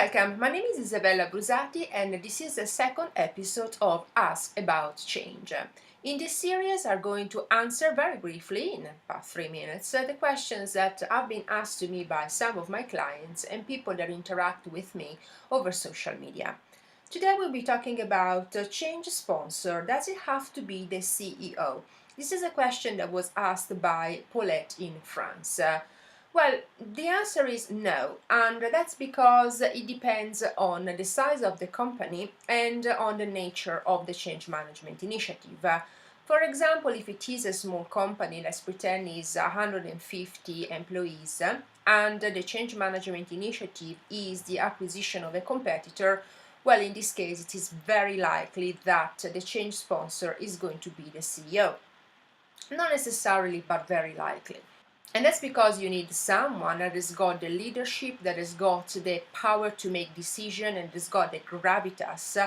Welcome, my name is Isabella Brusati and this is the second episode of Ask About Change. In this series, I'm going to answer very briefly, in about 3 minutes, the questions that have been asked to me by some of my clients and people that interact with me over social media. Today we'll be talking about change sponsor. Does it have to be the CEO? This is a question that was asked by Paulette in France. Well, the answer is no, and that's because it depends on the size of the company and on the nature of the change management initiative. For example, if it is a small company, let's pretend is 150 employees, and the change management initiative is the acquisition of a competitor, well, in this case, it is very likely that the change sponsor is going to be the CEO. Not necessarily, but very likely. And that's because you need someone that has got the leadership, that has got the power to make decisions, and has got the gravitas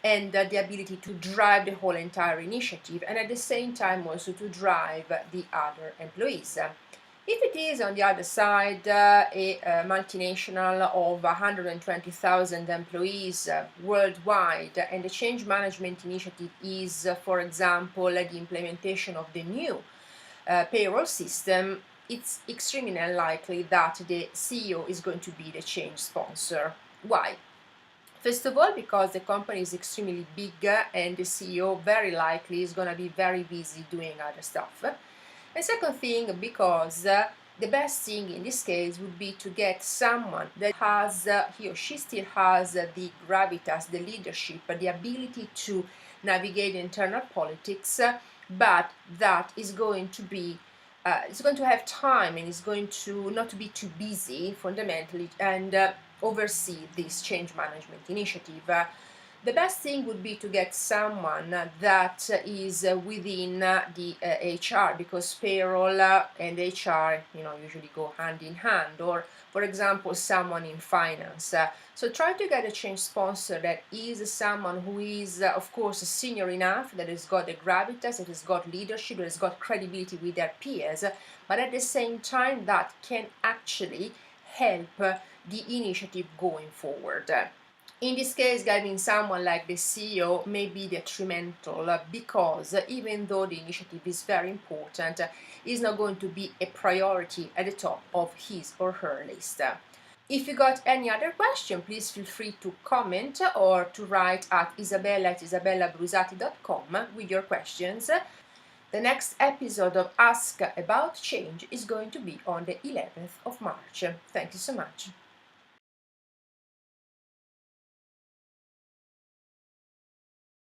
and the ability to drive the whole entire initiative, and at the same time also to drive the other employees. If it is, on the other side, a multinational of 120,000 employees worldwide, and the change management initiative is, for example, the implementation of the new payroll system, it's extremely unlikely that the CEO is going to be the change sponsor. Why? First of all, because the company is extremely big and the CEO very likely is going to be very busy doing other stuff. And second thing, because the best thing in this case would be to get someone that has, he or she still has the gravitas, the leadership, the ability to navigate internal politics, but that is going to be it's going to have time and is going to not to be too busy fundamentally and oversee this change management initiative. The best thing would be to get someone that is within the HR, because payroll and HR, usually go hand in hand, or for example, someone in finance. So try to get a change sponsor that is someone who is, of course, senior enough, that has got the gravitas, that has got leadership, that has got credibility with their peers, but at the same time that can actually help the initiative going forward. In this case, getting someone like the CEO may be detrimental because even though the initiative is very important, it's not going to be a priority at the top of his or her list. If you got any other question, please feel free to comment or to write at isabella@isabellabrusati.com with your questions. The next episode of Ask About Change is going to be on the 11th of March. Thank you so much.